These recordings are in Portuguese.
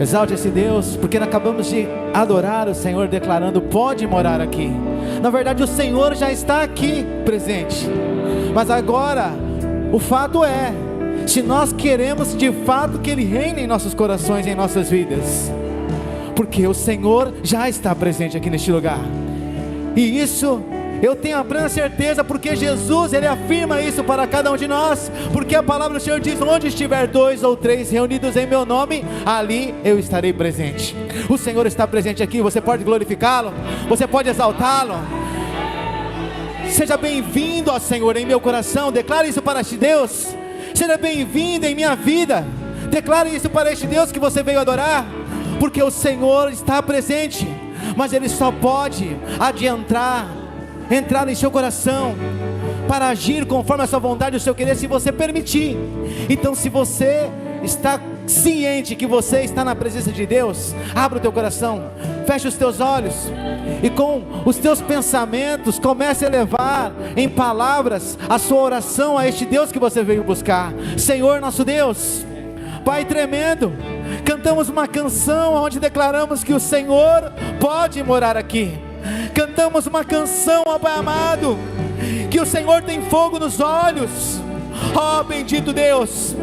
Exalte esse Deus, porque nós acabamos de adorar o Senhor, declarando: pode morar aqui. Na verdade, o Senhor já está aqui presente, mas agora o fato é, se nós queremos de fato que Ele reine em nossos corações, em nossas vidas, porque o Senhor já está presente aqui neste lugar, e isso eu tenho a plena certeza, porque Jesus, Ele afirma isso para cada um de nós, porque a palavra do Senhor diz: onde estiver 2 ou 3 reunidos em meu nome, ali eu estarei presente. O Senhor está presente aqui, você pode glorificá-lo, você pode exaltá-lo. Seja bem-vindo, ó Senhor, em meu coração, declare isso para este Deus. Seja bem-vindo em minha vida, declare isso para este Deus que você veio adorar, porque o Senhor está presente, mas Ele só pode entrar em seu coração, para agir conforme a sua vontade, o seu querer, se você permitir. Então, se você está ciente que você está na presença de Deus, abra o teu coração, feche os teus olhos, e com os teus pensamentos, comece a levar em palavras a sua oração a este Deus que você veio buscar. Senhor nosso Deus, Pai tremendo, cantamos uma canção onde declaramos que o Senhor pode morar aqui. Cantamos uma canção, ó Pai amado, que o Senhor tem fogo nos olhos. Ó bendito Deus,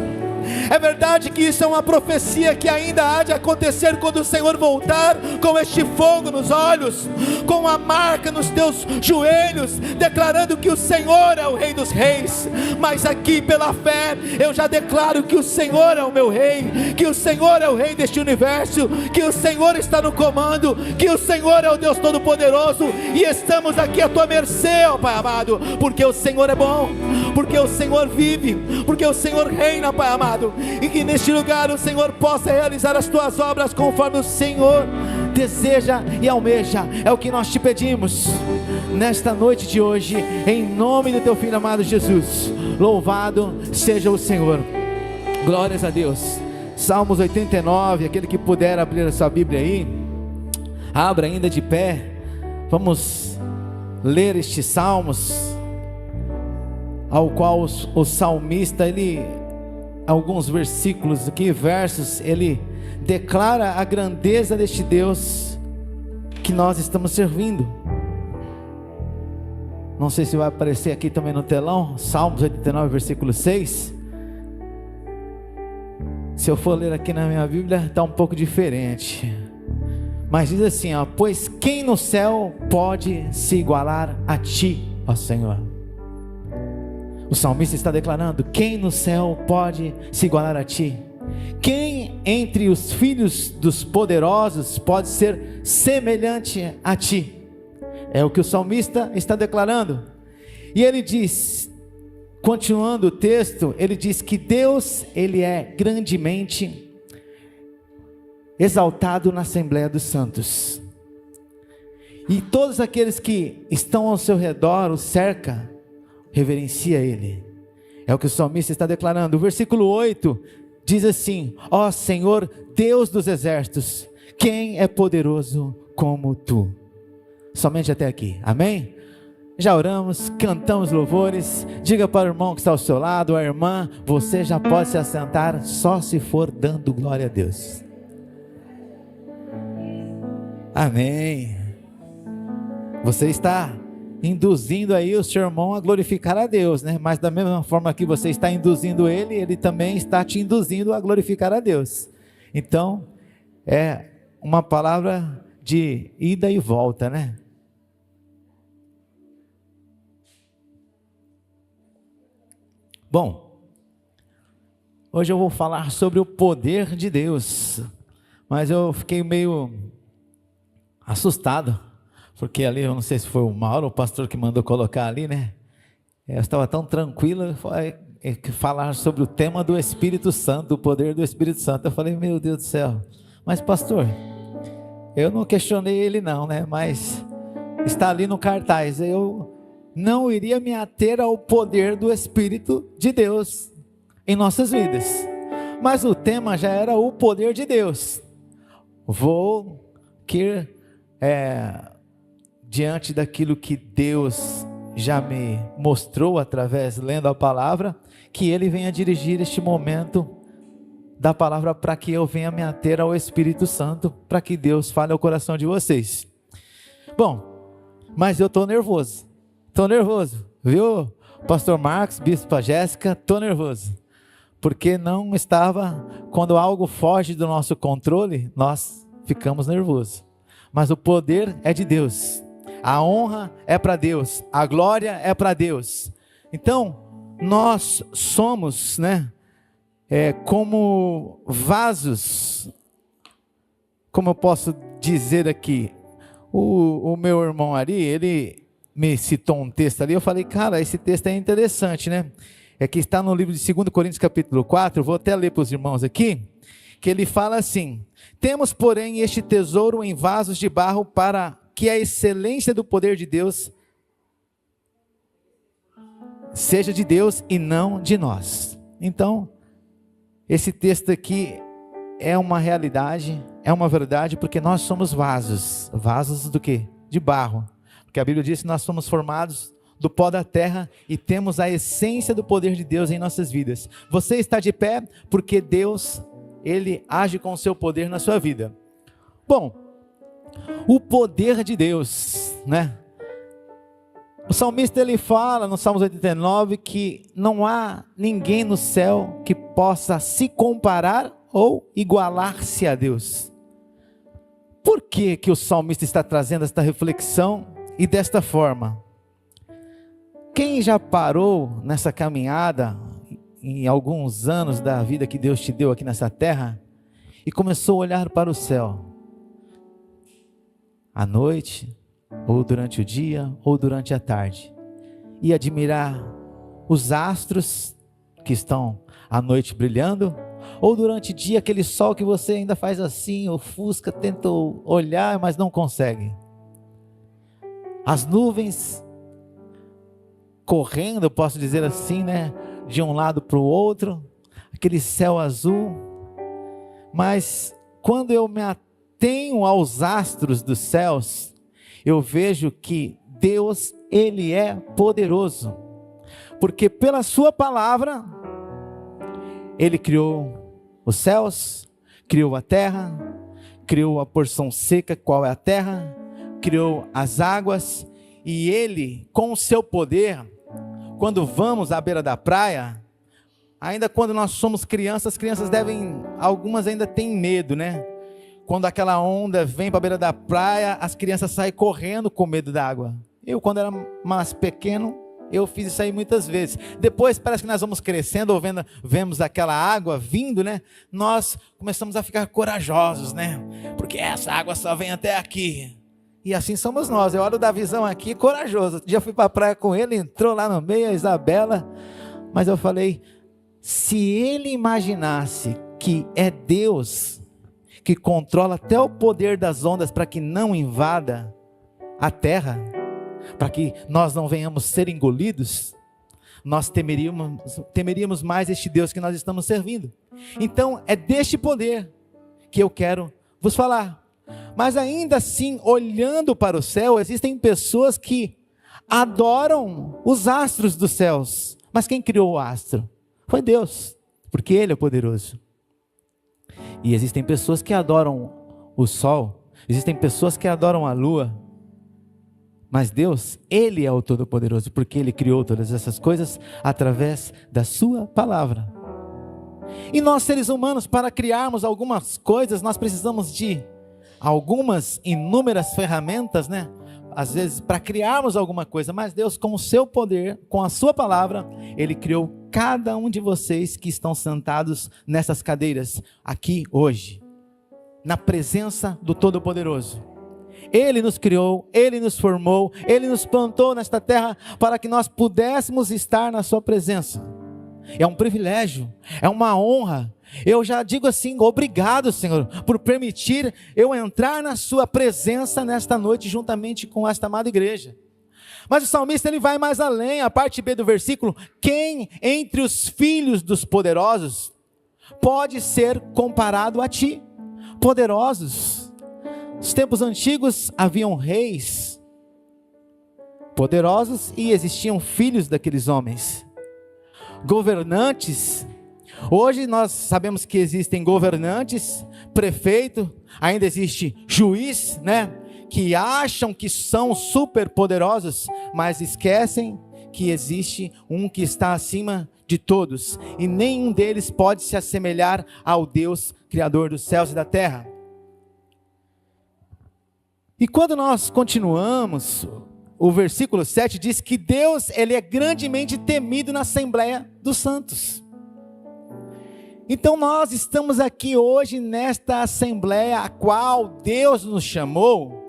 é verdade que isso é uma profecia que ainda há de acontecer quando o Senhor voltar, com este fogo nos olhos, com a marca nos teus joelhos, declarando que o Senhor é o Rei dos Reis. Mas aqui pela fé, eu já declaro que o Senhor é o meu Rei, que o Senhor é o Rei deste universo, que o Senhor está no comando, que o Senhor é o Deus Todo-Poderoso, e estamos aqui à tua mercê, ó Pai amado, porque o Senhor é bom, porque o Senhor vive, porque o Senhor reina, Pai amado, e que neste lugar o Senhor possa realizar as tuas obras conforme o Senhor deseja e almeja. É o que nós te pedimos nesta noite de hoje, em nome do teu Filho amado Jesus. Louvado seja o Senhor. Glórias a Deus. Salmos 89, aquele que puder abrir a sua Bíblia aí, abra ainda de pé. Vamos ler estes salmos, ao qual o salmista, alguns versículos aqui, versos, ele declara a grandeza deste Deus que nós estamos servindo. Não sei se vai aparecer aqui também no telão, Salmos 89, versículo 6. Se eu for ler aqui na minha Bíblia, está um pouco diferente, mas diz assim, ó: pois quem no céu pode se igualar a ti, ó Senhor? O salmista está declarando: quem no céu pode se igualar a ti? Quem entre os filhos dos poderosos pode ser semelhante a ti? É o que o salmista está declarando. E ele diz, continuando o texto, ele diz que Deus, Ele é grandemente exaltado na Assembleia dos Santos, e todos aqueles que estão ao seu redor o cerca, reverencia Ele. É o que o salmista está declarando. O versículo 8 diz assim: ó Senhor, Deus dos exércitos, quem é poderoso como Tu? Somente até aqui, amém? Já oramos, cantamos louvores. Diga para o irmão que está ao seu lado, a irmã: você já pode se assentar, só se for dando glória a Deus. Amém. Você está induzindo aí o seu irmão a glorificar a Deus, né? Mas da mesma forma que você está induzindo ele, ele também está te induzindo a glorificar a Deus. Então, é uma palavra de ida e volta, né? Bom, hoje eu vou falar sobre o poder de Deus, mas eu fiquei meio assustado, porque ali, eu não sei se foi o Mauro, o pastor, que mandou colocar ali, né? Eu estava tão tranquilo, falar sobre o tema do Espírito Santo, o poder do Espírito Santo. Eu falei, meu Deus do céu, mas pastor, eu não questionei ele não, né? Mas está ali no cartaz, eu não iria me ater ao poder do Espírito de Deus em nossas vidas, mas o tema já era o poder de Deus. Diante daquilo que Deus já me mostrou através, lendo a palavra, que Ele venha dirigir este momento da palavra para que eu venha me ater ao Espírito Santo, para que Deus fale ao coração de vocês. Bom, mas eu estou nervoso, viu, pastor Marcos, bispa Jéssica, estou nervoso, porque não estava, quando algo foge do nosso controle, nós ficamos nervosos, mas o poder é de Deus, a honra é para Deus, a glória é para Deus. Então, nós somos, como vasos, como eu posso dizer aqui, o meu irmão Ari, ele me citou um texto ali, eu falei, cara, esse texto é interessante, é que está no livro de 2 Coríntios capítulo 4, eu vou até ler para os irmãos aqui, que ele fala assim: temos porém este tesouro em vasos de barro, para que a excelência do poder de Deus seja de Deus e não de nós. Então, esse texto aqui é uma realidade, é uma verdade, porque nós somos vasos do quê? De barro, porque a Bíblia diz que nós somos formados do pó da terra e temos a essência do poder de Deus em nossas vidas. Você está de pé porque Deus, Ele age com o seu poder na sua vida. Bom, o poder de Deus, o salmista ele fala no Salmos 89 que não há ninguém no céu que possa se comparar ou igualar-se a Deus. Por que o salmista está trazendo esta reflexão e desta forma? Quem já parou nessa caminhada, em alguns anos da vida que Deus te deu aqui nessa terra, e começou a olhar para o céu, à noite, ou durante o dia, ou durante a tarde, e admirar os astros que estão à noite brilhando, ou durante o dia aquele sol que você ainda faz assim, ofusca, tenta olhar, mas não consegue, as nuvens correndo, eu posso dizer assim, de um lado para o outro, aquele céu azul. Mas quando eu me atenho aos astros dos céus, eu vejo que Deus, Ele é poderoso, porque pela sua palavra, Ele criou os céus, criou a terra, criou a porção seca, qual é a terra, criou as águas, e Ele, com o seu poder, quando vamos à beira da praia, ainda quando nós somos crianças, as crianças algumas ainda têm medo, Quando aquela onda vem para a beira da praia, as crianças saem correndo com medo da água. Eu, quando era mais pequeno, eu fiz isso aí muitas vezes. Depois parece que nós vamos crescendo, vemos aquela água vindo, nós começamos a ficar corajosos, porque essa água só vem até aqui. E assim somos nós. Eu olho da visão aqui, corajoso. Um dia eu fui para a praia com ele, entrou lá no meio, a Isabela, mas eu falei, se ele imaginasse que é Deus que controla até o poder das ondas para que não invada a terra, para que nós não venhamos ser engolidos, nós temeríamos mais este Deus que nós estamos servindo. Então é deste poder que eu quero vos falar. Mas ainda assim, olhando para o céu, existem pessoas que adoram os astros dos céus. Mas quem criou o astro? Foi Deus, porque Ele é poderoso. E existem pessoas que adoram o sol, existem pessoas que adoram a lua, mas Deus, Ele é o Todo-Poderoso, porque Ele criou todas essas coisas através da sua palavra. E nós seres humanos, para criarmos algumas coisas, nós precisamos de algumas inúmeras ferramentas, às vezes para criarmos alguma coisa, mas Deus, com o seu poder, com a sua palavra, Ele criou cada um de vocês que estão sentados nessas cadeiras aqui hoje, na presença do Todo-Poderoso. Ele nos criou, Ele nos formou, Ele nos plantou nesta terra para que nós pudéssemos estar na sua presença. É um privilégio, é uma honra. Eu já digo assim, obrigado, Senhor, por permitir eu entrar na sua presença nesta noite, juntamente com esta amada igreja. Mas o salmista ele vai mais além, a parte B do versículo: quem entre os filhos dos poderosos pode ser comparado a ti? Poderosos. Nos tempos antigos haviam reis poderosos e existiam filhos daqueles homens, governantes, Hoje nós sabemos que existem governantes, prefeito, ainda existe juiz, né? Que acham que são super poderosos, mas esquecem que existe um que está acima de todos, e nenhum deles pode se assemelhar ao Deus Criador dos céus e da terra. E quando nós continuamos, o versículo 7 diz que Deus, ele é grandemente temido na Assembleia dos Santos. Então nós estamos aqui hoje nesta Assembleia a qual Deus nos chamou,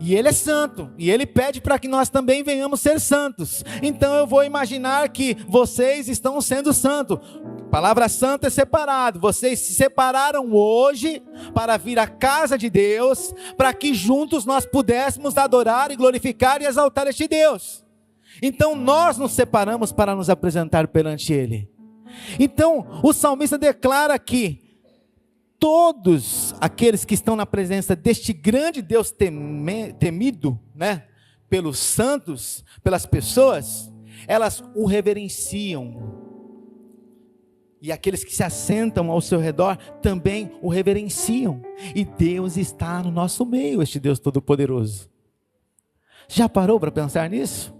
e Ele é santo, e Ele pede para que nós também venhamos ser santos. Então eu vou imaginar que vocês estão sendo santos. A palavra santo é separado. Vocês se separaram hoje para vir à casa de Deus, para que juntos nós pudéssemos adorar e glorificar e exaltar este Deus. Então nós nos separamos para nos apresentar perante Ele. Então o salmista declara que todos aqueles que estão na presença deste grande Deus temido, né, pelos santos, pelas pessoas, elas o reverenciam. E aqueles que se assentam ao seu redor também o reverenciam. E Deus está no nosso meio, este Deus Todo-Poderoso. Já parou para pensar nisso?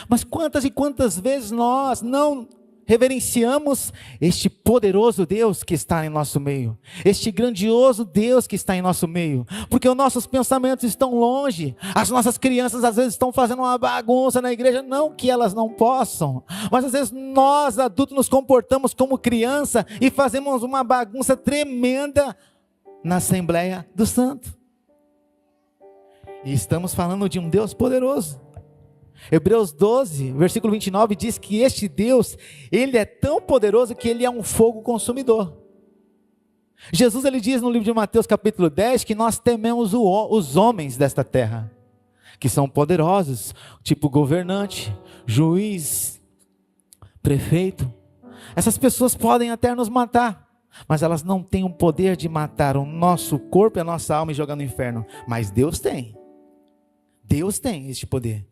Mas quantas e quantas vezes nós não reverenciamos este poderoso Deus que está em nosso meio, este grandioso Deus que está em nosso meio, porque os nossos pensamentos estão longe, as nossas crianças às vezes estão fazendo uma bagunça na igreja, não que elas não possam, mas às vezes nós adultos nos comportamos como criança e fazemos uma bagunça tremenda na Assembleia do Santo, e estamos falando de um Deus poderoso. Hebreus 12, versículo 29 diz que este Deus, Ele é tão poderoso que Ele é um fogo consumidor. Jesus, Ele diz no livro de Mateus capítulo 10, que nós tememos os homens desta terra, que são poderosos, tipo governante, juiz, prefeito. Essas pessoas podem até nos matar, mas elas não têm o poder de matar o nosso corpo e a nossa alma e jogar no inferno. Mas Deus tem. Deus tem este poder.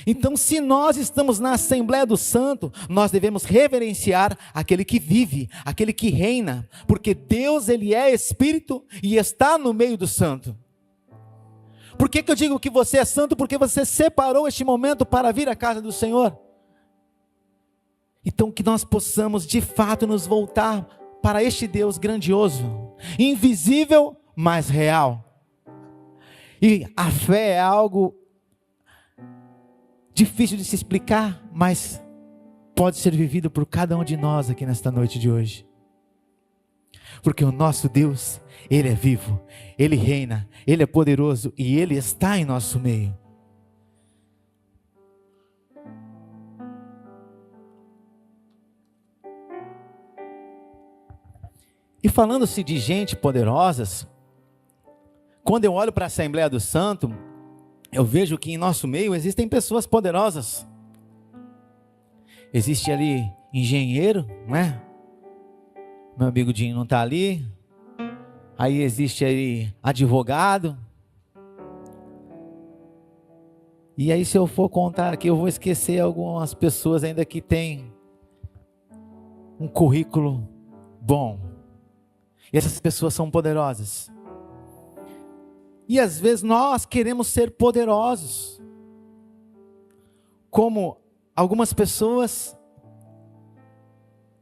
Então, se nós estamos na Assembleia do Santo, nós devemos reverenciar aquele que vive, aquele que reina, porque Deus, Ele é Espírito e está no meio do santo. Por que eu digo que você é santo? Porque você separou este momento para vir à casa do Senhor. Então, que nós possamos de fato nos voltar para este Deus grandioso, invisível, mas real. E a fé é algo difícil de se explicar, mas pode ser vivido por cada um de nós aqui nesta noite de hoje. Porque o nosso Deus, Ele é vivo, Ele reina, Ele é poderoso e Ele está em nosso meio. E falando-se de gente poderosas, quando eu olho para a Assembleia do Santo, eu vejo que em nosso meio existem pessoas poderosas. Existe ali engenheiro, não é? Meu amigo Dinho não está ali. Aí existe aí advogado. E aí, se eu for contar aqui, eu vou esquecer algumas pessoas ainda que têm um currículo bom. E essas pessoas são poderosas. E às vezes nós queremos ser poderosos, como algumas pessoas,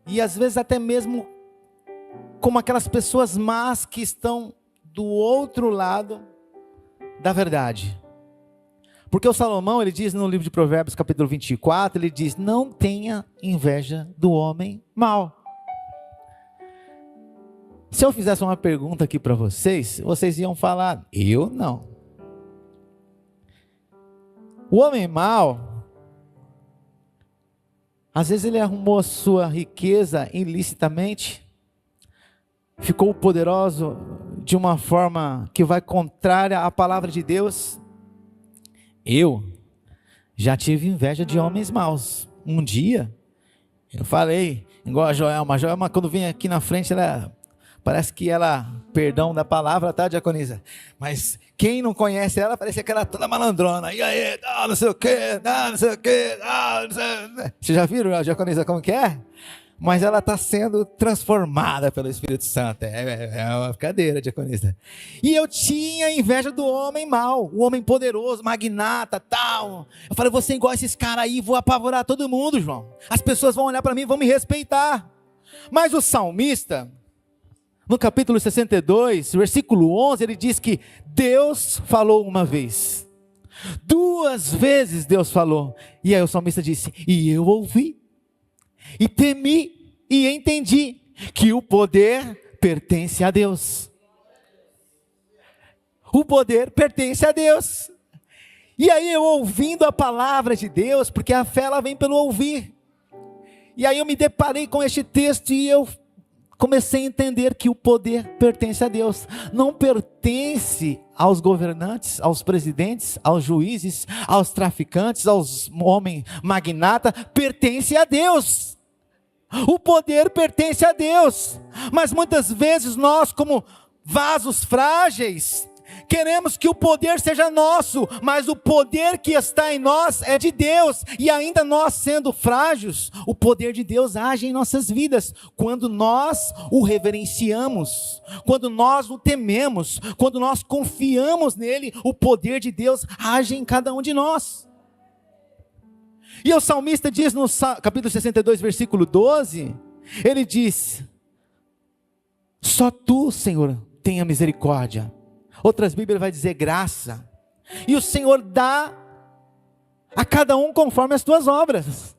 e às vezes até mesmo como aquelas pessoas más que estão do outro lado da verdade. Porque o Salomão, ele diz no livro de Provérbios capítulo 24, ele diz: não tenha inveja do homem mau. Se eu fizesse uma pergunta aqui para vocês, vocês iam falar: eu não. O homem mau, às vezes ele arrumou a sua riqueza ilicitamente, ficou poderoso de uma forma que vai contrária à palavra de Deus. Eu já tive inveja de homens maus. Um dia, eu falei, igual a Joelma quando vinha aqui na frente, ela Parece que ela, perdão da palavra, tá, diaconisa? Mas quem não conhece ela, parece que ela é toda malandrona. E aí, não sei o quê, não sei o quê, não sei... Vocês já viram a diaconisa como que é? Mas ela está sendo transformada pelo Espírito Santo. É uma brincadeira, diaconisa. E eu tinha inveja do homem mau, o homem poderoso, magnata, tal. Eu falei, vou ser igual a esses caras aí, vou apavorar todo mundo, João. As pessoas vão olhar para mim e vão me respeitar. Mas o salmista, no capítulo 62, versículo 11, ele diz que Deus falou uma vez. 2 vezes Deus falou. E aí o salmista disse, e eu ouvi. E temi e entendi que o poder pertence a Deus. O poder pertence a Deus. E aí eu ouvindo a palavra de Deus, porque a fé ela vem pelo ouvir. E aí eu me deparei com este texto e eu comecei a entender que o poder pertence a Deus. Não pertence aos governantes, aos presidentes, aos juízes, aos traficantes, aos homens magnata, pertence a Deus. O poder pertence a Deus, mas muitas vezes nós, como vasos frágeis, queremos que o poder seja nosso, mas o poder que está em nós é de Deus, e ainda nós sendo frágeis, o poder de Deus age em nossas vidas, quando nós o reverenciamos, quando nós o tememos, quando nós confiamos nele, o poder de Deus age em cada um de nós. E o salmista diz no capítulo 62, versículo 12, ele diz, só tu, Senhor, tenha misericórdia. Outras Bíblias vai dizer graça. E o Senhor dá a cada um conforme as tuas obras.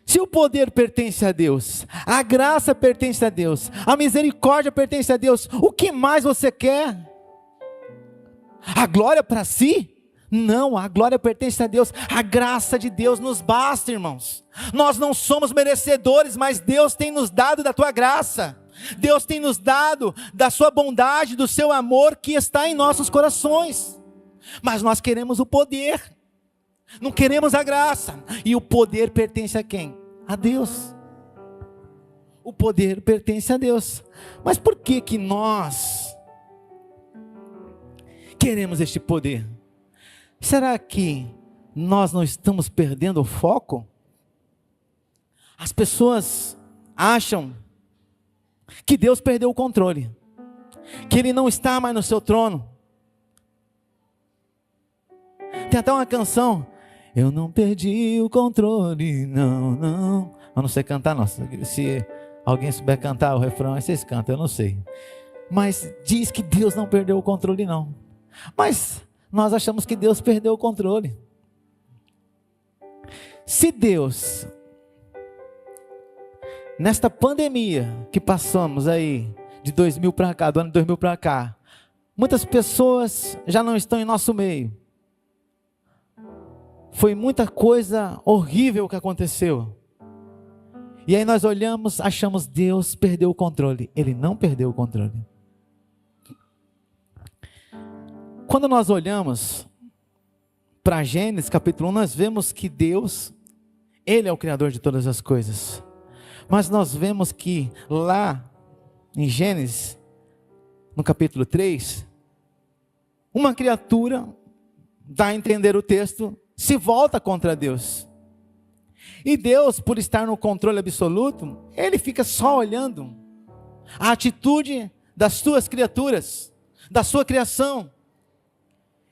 Se o poder pertence a Deus, a graça pertence a Deus, a misericórdia pertence a Deus, o que mais você quer? A glória para si? Não, a glória pertence a Deus, a graça de Deus nos basta, irmãos. Nós não somos merecedores, mas Deus tem nos dado da tua graça, Deus tem nos dado da sua bondade, do seu amor que está em nossos corações, mas nós queremos o poder, não queremos a graça, e o poder pertence a quem? A Deus. O poder pertence a Deus, mas por que que nós queremos este poder? Será que nós não estamos perdendo o foco? As pessoas acham que Deus perdeu o controle, que Ele não está mais no seu trono. Tem até uma canção, eu não perdi o controle, não, não. Eu não sei cantar não, se alguém souber cantar o refrão, aí vocês cantam, eu não sei. Mas diz que Deus não perdeu o controle não. Mas nós achamos que Deus perdeu o controle. Se Deus, nesta pandemia que passamos aí, de 2000 para cá, do ano 2000 para cá, muitas pessoas já não estão em nosso meio. Foi muita coisa horrível que aconteceu. E aí nós olhamos, achamos Deus perdeu o controle. Ele não perdeu o controle. Quando nós olhamos para Gênesis capítulo 1, nós vemos que Deus, Ele é o Criador de todas as coisas. Mas nós vemos que lá em Gênesis, no capítulo 3, uma criatura, dá a entender o texto, se volta contra Deus. E Deus, por estar no controle absoluto, Ele fica só olhando a atitude das suas criaturas, da sua criação.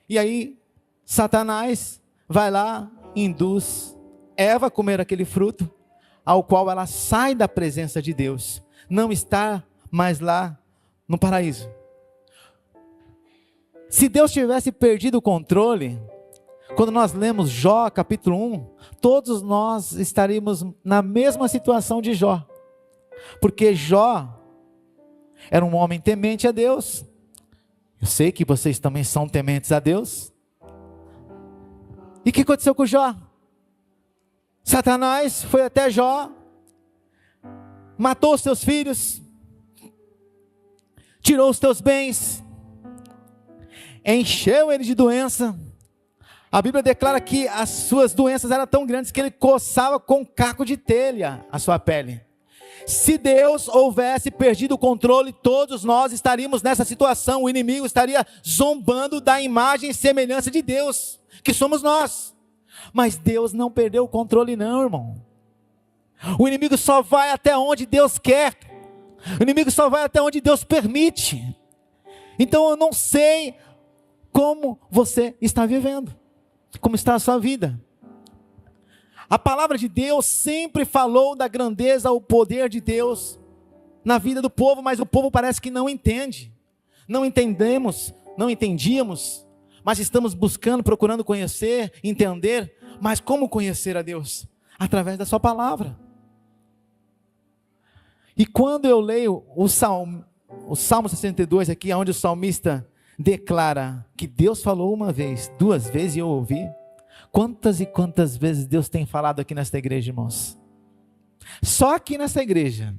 E aí, Satanás vai lá e induz Eva a comer aquele fruto, ao qual ela sai da presença de Deus, não está mais lá no paraíso. Se Deus tivesse perdido o controle, quando nós lemos Jó capítulo 1, todos nós estaríamos na mesma situação de Jó, porque Jó era um homem temente a Deus. Eu sei que vocês também são tementes a Deus. E o que aconteceu com Jó? Satanás foi até Jó, matou os seus filhos, tirou os teus bens, encheu ele de doença. A Bíblia declara que as suas doenças eram tão grandes que ele coçava com um caco de telha a sua pele. Se Deus houvesse perdido o controle, todos nós estaríamos nessa situação. O inimigo estaria zombando da imagem e semelhança de Deus, que somos nós. Mas Deus não perdeu o controle não, irmão. O inimigo só vai até onde Deus quer. O inimigo só vai até onde Deus permite. Então eu não sei como você está vivendo, como está a sua vida. A palavra de Deus sempre falou da grandeza, o poder de Deus na vida do povo, mas o povo parece que não entende. Não entendemos, não entendíamos, mas estamos buscando, procurando conhecer, entender. Mas como conhecer a Deus? Através da sua palavra. E quando eu leio o Salmo 62 aqui, onde o salmista declara que Deus falou uma vez, duas vezes e eu ouvi. Quantas e quantas vezes Deus tem falado aqui nesta igreja, irmãos? Só aqui nessa igreja.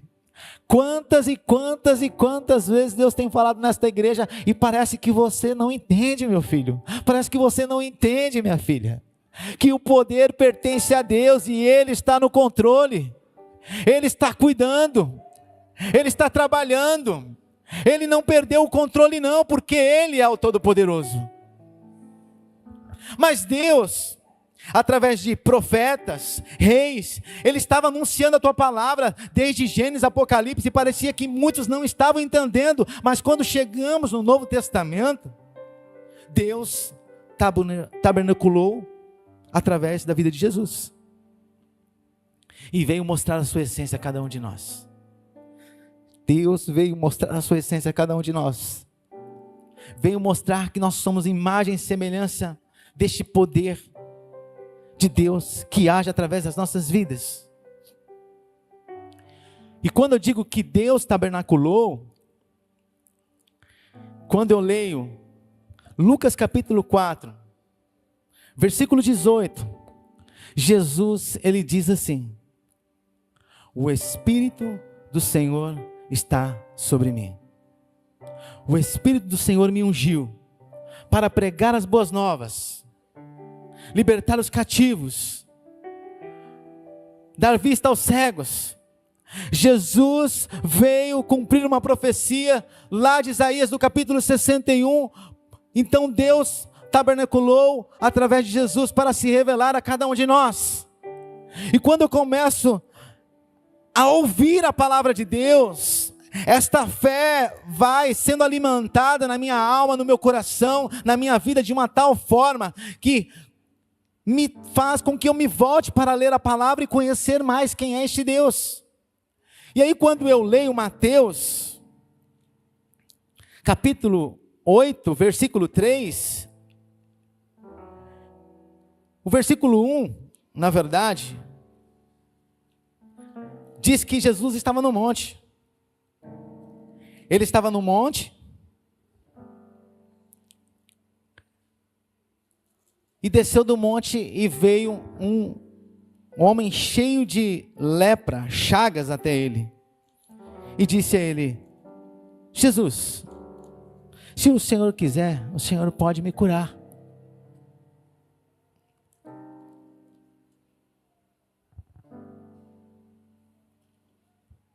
Quantas e quantas e quantas vezes Deus tem falado nesta igreja e parece que você não entende, meu filho. Parece que você não entende, minha filha. Que o poder pertence a Deus e Ele está no controle. Ele está cuidando. Ele está trabalhando. Ele não perdeu o controle não, porque Ele é o Todo-Poderoso. Mas Deus, através de profetas, reis, Ele estava anunciando a tua palavra, desde Gênesis, Apocalipse, e parecia que muitos não estavam entendendo, mas quando chegamos no Novo Testamento, Deus tabernaculou através da vida de Jesus, e veio mostrar a sua essência a cada um de nós. Deus veio mostrar a sua essência a cada um de nós, veio mostrar que nós somos imagem e semelhança deste poder de Deus que age através das nossas vidas. E quando eu digo que Deus tabernaculou, quando eu leio Lucas capítulo 4, versículo 18, Jesus, ele diz assim: o Espírito do Senhor está sobre mim. O Espírito do Senhor me ungiu para pregar as boas novas, libertar os cativos, dar vista aos cegos. Jesus veio cumprir uma profecia lá de Isaías, no capítulo 61. Então Deus tabernaculou através de Jesus para se revelar a cada um de nós. E quando eu começo a ouvir a palavra de Deus, esta fé vai sendo alimentada na minha alma, no meu coração, na minha vida, de uma tal forma que me faz com que eu me volte para ler a palavra e conhecer mais quem é este Deus. E aí quando eu leio Mateus, capítulo 8, versículo 3, o versículo 1, na verdade, diz que Jesus estava no monte. Ele estava no monte, e desceu do monte e veio um homem cheio de lepra, chagas até ele, e disse a ele: Jesus, se o Senhor quiser, o Senhor pode me curar.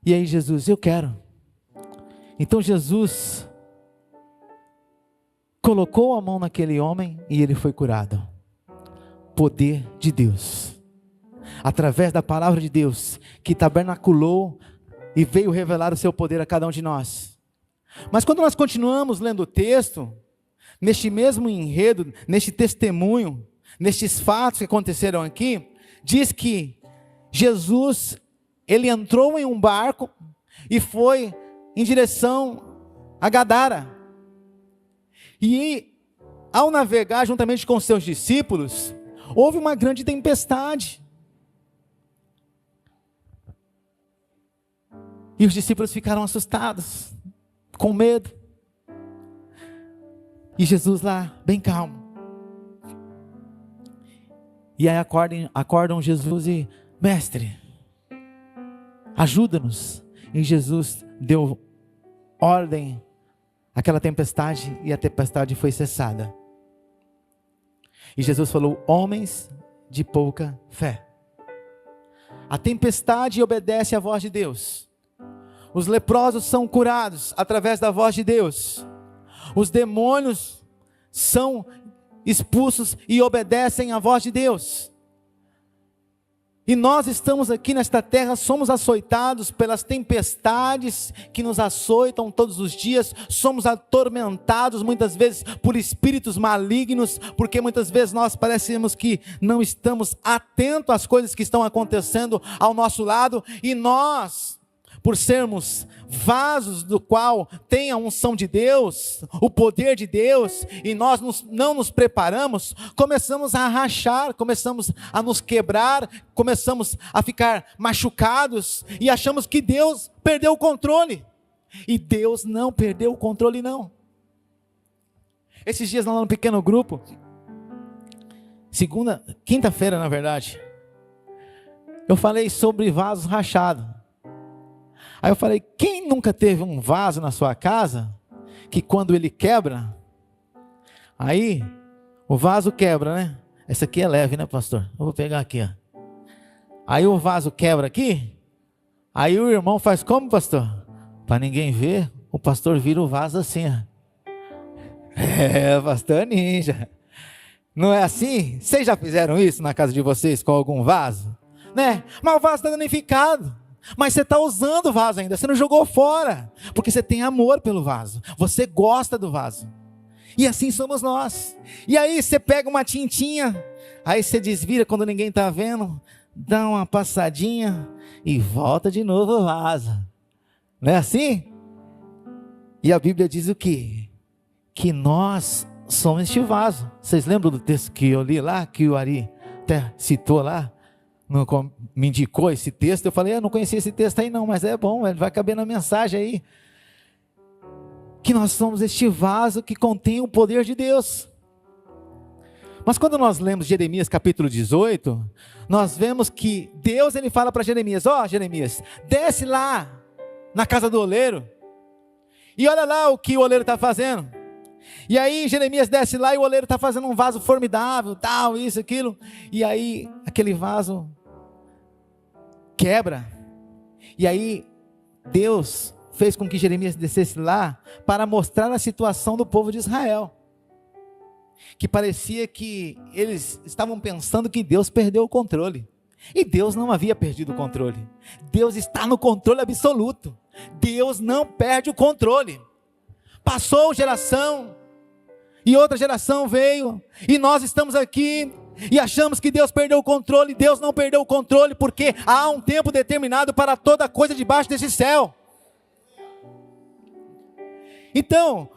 E aí Jesus: eu quero. Então Jesus colocou a mão naquele homem e ele foi curado. Poder de Deus, através da palavra de Deus, que tabernaculou e veio revelar o seu poder a cada um de nós. Mas quando nós continuamos lendo o texto, neste mesmo enredo, neste testemunho, nestes fatos que aconteceram aqui, diz que Jesus, ele entrou em um barco e foi em direção a Gadara. E ao navegar juntamente com seus discípulos, houve uma grande tempestade. E os discípulos ficaram assustados, com medo. E Jesus lá, bem calmo. E aí acordam Jesus e: mestre, ajuda-nos. E Jesus deu ordem àquela tempestade e a tempestade foi cessada. E Jesus falou: homens de pouca fé. A tempestade obedece à voz de Deus. Os leprosos são curados através da voz de Deus. Os demônios são expulsos e obedecem à voz de Deus. E nós estamos aqui nesta terra, somos açoitados pelas tempestades que nos açoitam todos os dias, somos atormentados muitas vezes por espíritos malignos, porque muitas vezes nós parecemos que não estamos atentos às coisas que estão acontecendo ao nosso lado, e nós, por sermos vasos do qual tem a unção de Deus, o poder de Deus, e nós não nos preparamos, começamos a rachar, começamos a nos quebrar, começamos a ficar machucados, e achamos que Deus perdeu o controle, e Deus não perdeu o controle não. Esses dias lá no pequeno grupo, quinta-feira na verdade, eu falei sobre vasos rachados. Aí eu falei, quem nunca teve um vaso na sua casa, que quando ele quebra, aí o vaso quebra, né? Essa aqui é leve, né, pastor? Eu vou pegar aqui, ó. Aí o vaso quebra aqui, aí o irmão faz como, pastor? Para ninguém ver, o pastor vira o vaso assim, ó. É, pastor ninja. Não é assim? Vocês já fizeram isso na casa de vocês com algum vaso? Né? Mas o vaso está danificado. Mas você está usando o vaso ainda, você não jogou fora, porque você tem amor pelo vaso, você gosta do vaso, e assim somos nós. E aí você pega uma tintinha, aí você desvira quando ninguém está vendo, dá uma passadinha, e volta de novo o vaso, não é assim? E a Bíblia diz o quê? Que nós somos este vaso. Vocês lembram do texto que eu li lá, que o Ari até citou lá? Me indicou esse texto, eu falei, eu não conhecia esse texto aí não, mas é bom, ele vai caber na mensagem aí, que nós somos este vaso que contém o poder de Deus. Mas quando nós lemos Jeremias capítulo 18, nós vemos que Deus, ele fala para Jeremias, Jeremias, desce lá na casa do oleiro, e olha lá o que o oleiro está fazendo. E aí Jeremias desce lá e o oleiro está fazendo um vaso formidável, tal, isso, aquilo, e aí aquele vaso quebra, e aí Deus fez com que Jeremias descesse lá, para mostrar a situação do povo de Israel, que parecia que eles estavam pensando que Deus perdeu o controle, e Deus não havia perdido o controle. Deus está no controle absoluto, Deus não perde o controle. Passou geração, e outra geração veio, e nós estamos aqui, e achamos que Deus perdeu o controle. Deus não perdeu o controle, porque há um tempo determinado para toda coisa debaixo desse céu. Então,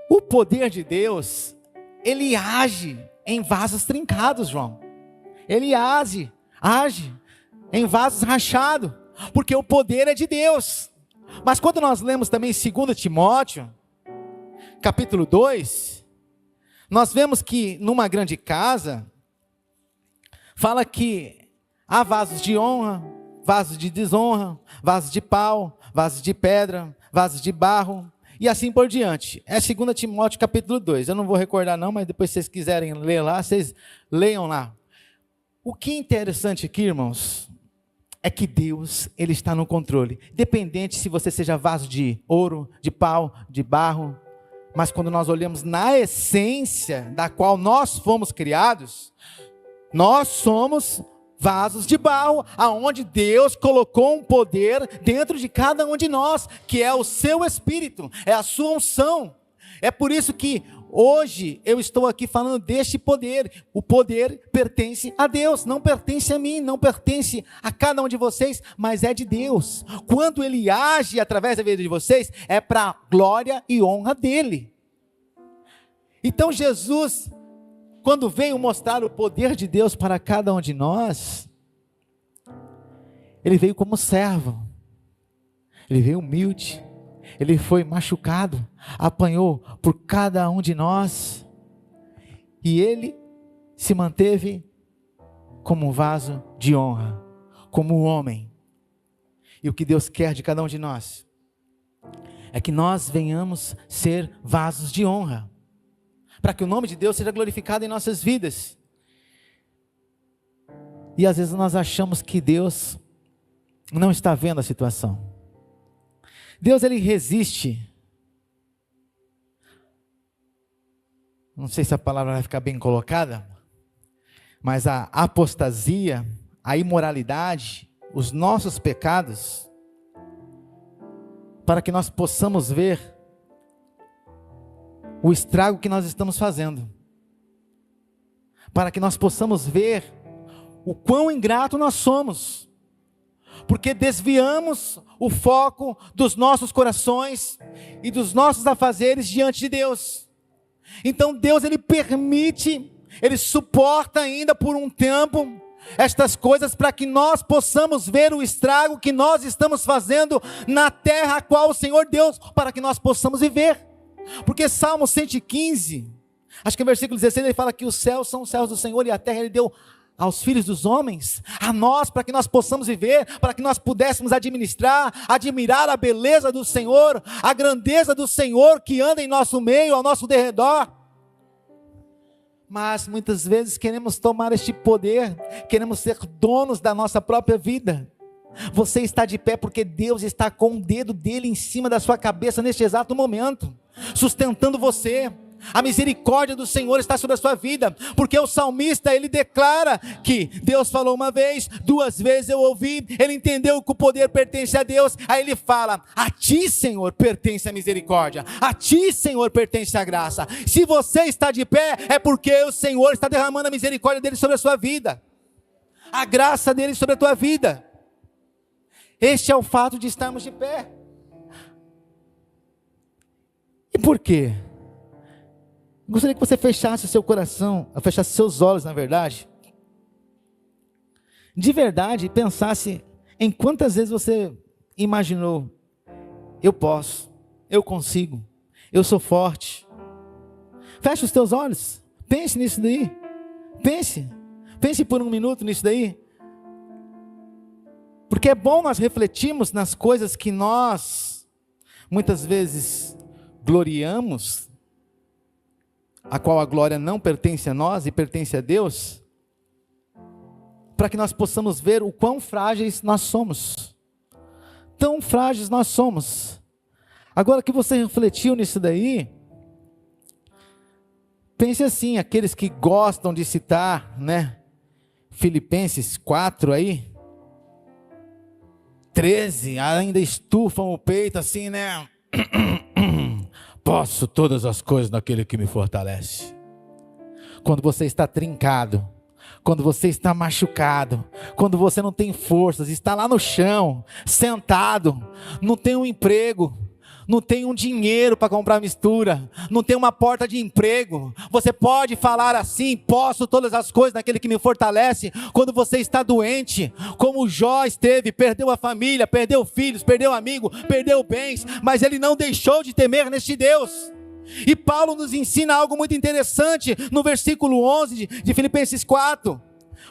o poder de Deus, ele age em vasos trincados, João. Ele age em vasos rachados, porque o poder é de Deus. Mas quando nós lemos também 2 Timóteo, capítulo 2, nós vemos que numa grande casa, fala que há vasos de honra, vasos de desonra, vasos de pau, vasos de pedra, vasos de barro, e assim por diante. É 2 Timóteo capítulo 2, eu não vou recordar não, mas depois se vocês quiserem ler lá, vocês leiam lá. O que é interessante aqui, irmãos, é que Deus, ele está no controle, independente se você seja vaso de ouro, de pau, de barro, mas quando nós olhamos na essência da qual nós fomos criados, nós somos vasos de barro, aonde Deus colocou um poder dentro de cada um de nós, que é o seu Espírito, é a sua unção. É por isso que hoje eu estou aqui falando deste poder. O poder pertence a Deus, não pertence a mim, não pertence a cada um de vocês, mas é de Deus. Quando Ele age através da vida de vocês, é para a glória e honra dEle. Então Jesus, quando veio mostrar o poder de Deus para cada um de nós, Ele veio como servo, Ele veio humilde, Ele foi machucado, apanhou por cada um de nós, e Ele se manteve como um vaso de honra, como um homem. E o que Deus quer de cada um de nós é que nós venhamos ser vasos de honra, para que o nome de Deus seja glorificado em nossas vidas. E às vezes nós achamos que Deus não está vendo a situação. Deus, ele resiste. Não sei se a palavra vai ficar bem colocada, mas a apostasia, a imoralidade, os nossos pecados, para que nós possamos ver o estrago que nós estamos fazendo, para que nós possamos ver o quão ingrato nós somos, porque desviamos o foco dos nossos corações e dos nossos afazeres diante de Deus. Então Deus, ele permite, ele suporta ainda por um tempo estas coisas para que nós possamos ver o estrago que nós estamos fazendo na terra a qual o Senhor deu para que nós possamos viver. Porque Salmo 115, acho que no versículo 16, ele fala que os céus são os céus do Senhor e a terra ele deu aos filhos dos homens, a nós, para que nós possamos viver, para que nós pudéssemos administrar, admirar a beleza do Senhor, a grandeza do Senhor que anda em nosso meio, ao nosso derredor. Mas muitas vezes queremos tomar este poder, queremos ser donos da nossa própria vida. Você está de pé porque Deus está com o dedo dele em cima da sua cabeça neste exato momento, sustentando você. A misericórdia do Senhor está sobre a sua vida, porque o salmista, ele declara que Deus falou uma vez, 2 vezes eu ouvi, ele entendeu que o poder pertence a Deus, aí ele fala, a ti, Senhor, pertence a misericórdia, a ti, Senhor, pertence a graça. Se você está de pé, é porque o Senhor está derramando a misericórdia dele sobre a sua vida, a graça dele sobre a tua vida. Este é o fato de estarmos de pé. E por quê? Gostaria que você fechasse o seu coração, fechasse seus olhos, na verdade, de verdade, e pensasse em quantas vezes você imaginou, eu posso, eu consigo, eu sou forte. Feche os teus olhos, pense nisso daí, pense por um minuto nisso daí, porque é bom nós refletirmos nas coisas que nós, muitas vezes, gloriamos, a qual a glória não pertence a nós e pertence a Deus, para que nós possamos ver o quão frágeis nós somos, tão frágeis nós somos. Agora que você refletiu nisso daí, pense assim, aqueles que gostam de citar, né, Filipenses 4 aí, 13, ainda estufam o peito assim, né, posso todas as coisas naquele que me fortalece. Quando você está trincado, quando você está machucado, quando você não tem forças, está lá no chão, sentado, não tem um emprego, não tem um dinheiro para comprar mistura, não tem uma porta de emprego, você pode falar assim, posso todas as coisas naquele que me fortalece. Quando você está doente, como Jó esteve, perdeu a família, perdeu filhos, perdeu amigo, perdeu bens, mas ele não deixou de temer neste Deus. E Paulo nos ensina algo muito interessante no versículo 11 de Filipenses 4.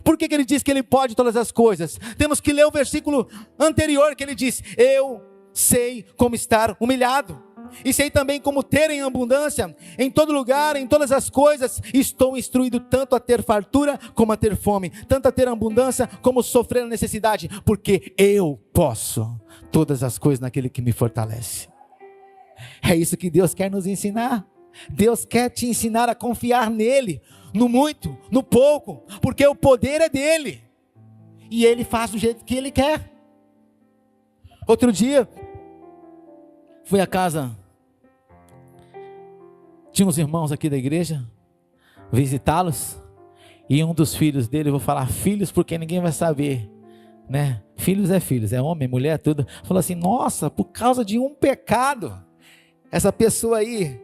Por que ele diz que ele pode todas as coisas? Temos que ler o versículo anterior que ele diz, eu sei como estar humilhado, e sei também como ter em abundância, em todo lugar, em todas as coisas, estou instruído tanto a ter fartura, como a ter fome, tanto a ter abundância, como sofrer a necessidade, porque eu posso todas as coisas naquele que me fortalece. É isso que Deus quer nos ensinar. Deus quer te ensinar a confiar nele, no muito, no pouco, porque o poder é dele, e ele faz do jeito que ele quer. Outro dia, fui à casa, tinha uns irmãos aqui da igreja, visitá-los, e um dos filhos dele, eu vou falar filhos porque ninguém vai saber, né? Filhos, é homem, mulher, tudo. Falou assim, nossa, por causa de um pecado, essa pessoa aí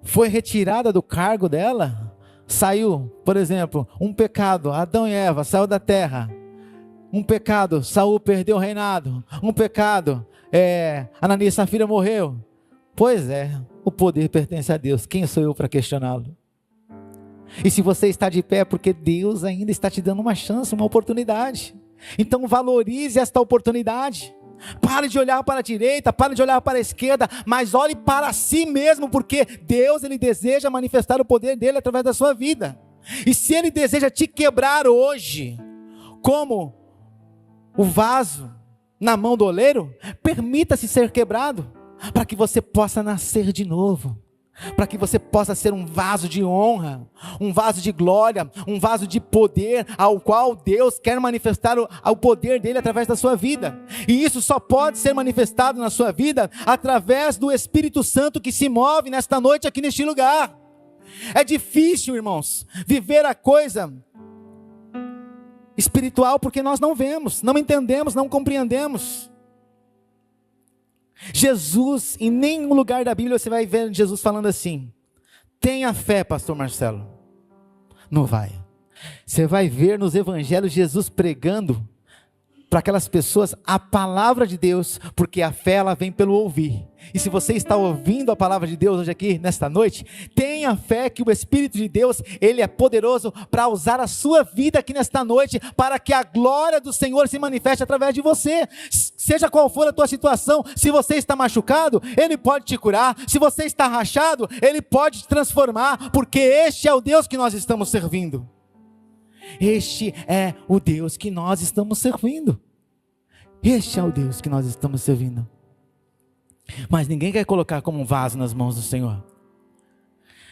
foi retirada do cargo dela, saiu, por exemplo, um pecado, Adão e Eva, saiu da terra. Um pecado, Saul perdeu o reinado. Um pecado, Ananias e Safira morreu. Pois é, o poder pertence a Deus. Quem sou eu para questioná-lo? E se você está de pé, é porque Deus ainda está te dando uma chance, uma oportunidade. Então valorize esta oportunidade. Pare de olhar para a direita, pare de olhar para a esquerda, mas olhe para si mesmo, porque Deus, ele deseja manifestar o poder dele através da sua vida. E se ele deseja te quebrar hoje, como o vaso na mão do oleiro, permita-se ser quebrado, para que você possa nascer de novo, para que você possa ser um vaso de honra, um vaso de glória, um vaso de poder, ao qual Deus quer manifestar o poder dele através da sua vida. E isso só pode ser manifestado na sua vida através do Espírito Santo que se move nesta noite aqui neste lugar. É difícil, irmãos, viver a coisa espiritual, porque nós não vemos, não entendemos, não compreendemos. Jesus, em nenhum lugar da Bíblia você vai ver Jesus falando assim: tenha fé, pastor Marcelo. Não vai. Você vai ver nos evangelhos Jesus pregando para aquelas pessoas a palavra de Deus, porque a fé ela vem pelo ouvir. E se você está ouvindo a palavra de Deus hoje aqui, nesta noite, tenha fé que o Espírito de Deus, ele é poderoso para usar a sua vida aqui nesta noite, para que a glória do Senhor se manifeste através de você. Seja qual for a tua situação, se você está machucado, ele pode te curar. Se você está rachado, ele pode te transformar, porque este é o Deus que nós estamos servindo. Este é o Deus que nós estamos servindo. Este é o Deus que nós estamos servindo. Mas ninguém quer colocar como um vaso nas mãos do Senhor.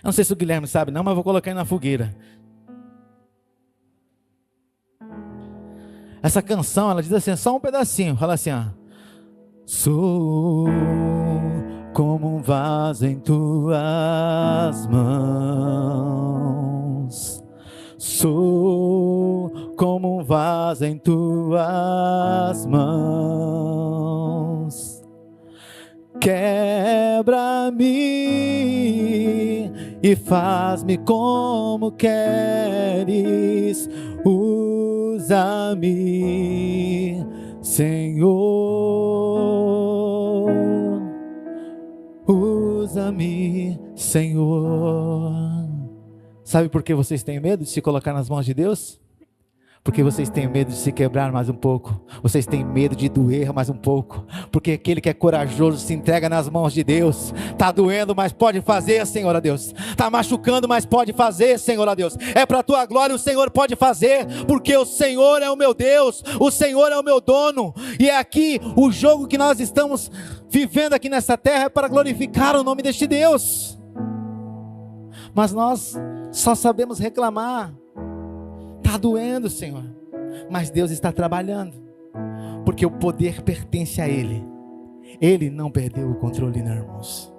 Eu não sei se o Guilherme sabe não, mas eu vou colocar ele na fogueira. Essa canção, ela diz assim, só um pedacinho, fala assim, ó. Sou como um vaso em tuas mãos. Sou como um vaso em tuas mãos. Quebra-me e faz-me como queres. Usa-me, Senhor. Usa-me, Senhor. Sabe por que vocês têm medo de se colocar nas mãos de Deus? Porque vocês têm medo de se quebrar mais um pouco. Vocês têm medo de doer mais um pouco. Porque aquele que é corajoso se entrega nas mãos de Deus. Está doendo, mas pode fazer, Senhor a Deus. Está machucando, mas pode fazer, Senhor a Deus. É para a tua glória, o Senhor pode fazer. Porque o Senhor é o meu Deus. O Senhor é o meu dono. E é aqui o jogo que nós estamos vivendo aqui nessa terra é para glorificar o nome deste Deus. Mas nós só sabemos reclamar. Está doendo, Senhor, mas Deus está trabalhando, porque o poder pertence a Ele. Ele não perdeu o controle não, irmãos.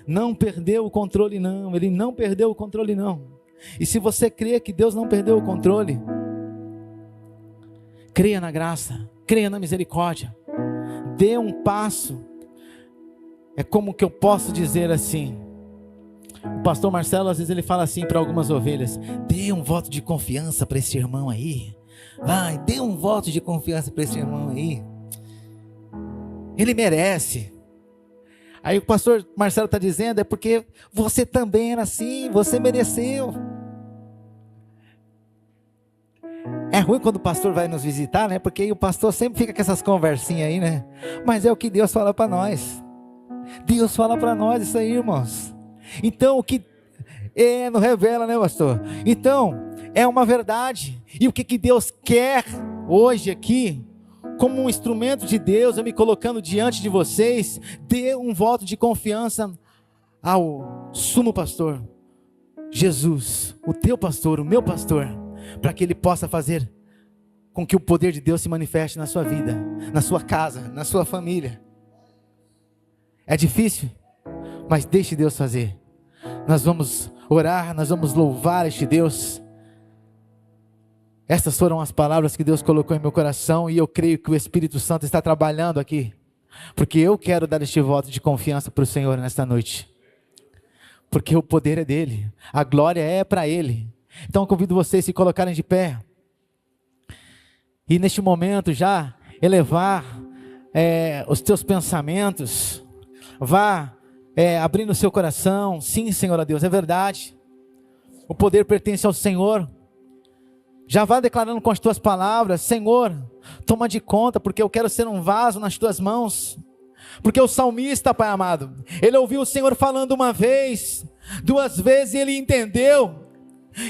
Não perdeu o controle não, Ele não perdeu o controle não. E se você crê que Deus não perdeu o controle, creia na graça, creia na misericórdia, dê um passo. É como que eu posso dizer assim, o pastor Marcelo, às vezes ele fala assim para algumas ovelhas: dê um voto de confiança para esse irmão aí. Vai, dê um voto de confiança para esse irmão aí. Ele merece. Aí o pastor Marcelo está dizendo, é porque você também era assim, você mereceu. É ruim quando o pastor vai nos visitar, né? Porque aí o pastor sempre fica com essas conversinhas aí, né? Mas é o que Deus fala para nós. Deus fala para nós isso aí, irmãos. Então o que não revela, né, pastor? Então é uma verdade. E o que Deus quer hoje aqui, como um instrumento de Deus, eu me colocando diante de vocês, dê um voto de confiança ao sumo pastor Jesus, o teu pastor, o meu pastor, para que ele possa fazer com que o poder de Deus se manifeste na sua vida, na sua casa, na sua família. É difícil, mas deixe Deus fazer. Nós vamos orar, nós vamos louvar este Deus. Essas foram as palavras que Deus colocou em meu coração, e eu creio que o Espírito Santo está trabalhando aqui, porque eu quero dar este voto de confiança para o Senhor nesta noite, porque o poder é dele, a glória é para Ele. Então eu convido vocês a se colocarem de pé, e neste momento já elevar os teus pensamentos. Vá abrindo o seu coração. Sim, Senhor a Deus, é verdade, o poder pertence ao Senhor. Já vá declarando com as tuas palavras: Senhor, toma de conta, porque eu quero ser um vaso nas tuas mãos. Porque o salmista, Pai amado, ele ouviu o Senhor falando uma vez, duas vezes, e ele entendeu.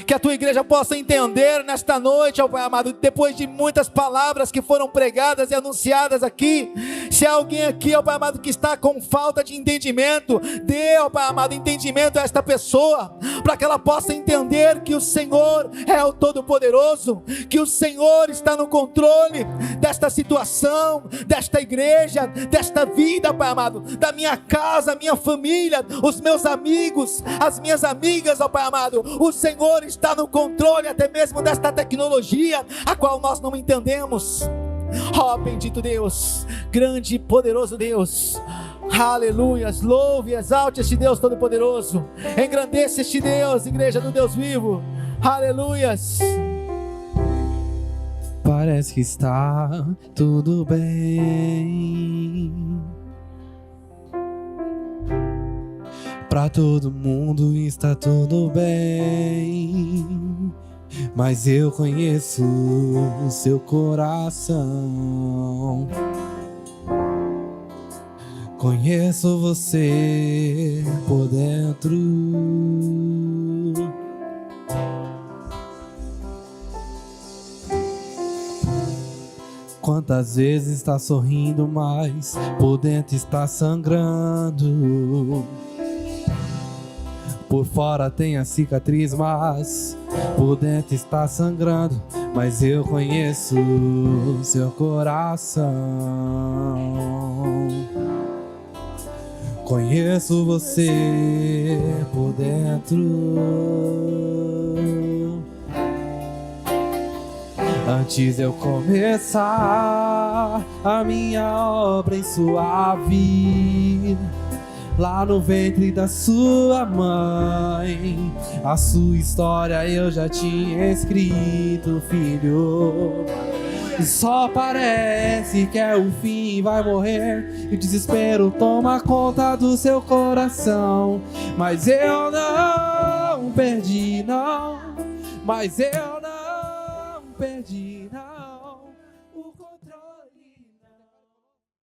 Que a tua igreja possa entender nesta noite, ó Pai amado, depois de muitas palavras que foram pregadas e anunciadas aqui, se há alguém aqui, ó Pai amado, que está com falta de entendimento, dê, ó Pai amado, entendimento a esta pessoa, para que ela possa entender que o Senhor é o Todo-Poderoso, que o Senhor está no controle desta situação, desta igreja, desta vida, Pai amado, da minha casa, minha família, os meus amigos, as minhas amigas, ó Pai amado. O Senhor está no controle até mesmo desta tecnologia, a qual nós não entendemos. Ó bendito Deus, grande e poderoso Deus, aleluias, louve e exalte este Deus todo-poderoso, engrandeça este Deus, igreja do Deus vivo, aleluias. Parece que está tudo bem, pra todo mundo está tudo bem, mas eu conheço o seu coração. Conheço você por dentro. Quantas vezes está sorrindo, mas por dentro está sangrando. Por fora tem a cicatriz, mas por dentro está sangrando. Mas eu conheço seu coração. Conheço você por dentro. Antes de eu começar a minha obra em sua vida, lá no ventre da sua mãe, a sua história eu já tinha escrito, filho. E só parece que é o fim, vai morrer, e o desespero toma conta do seu coração. Mas eu não perdi, não. Mas eu não perdi, não.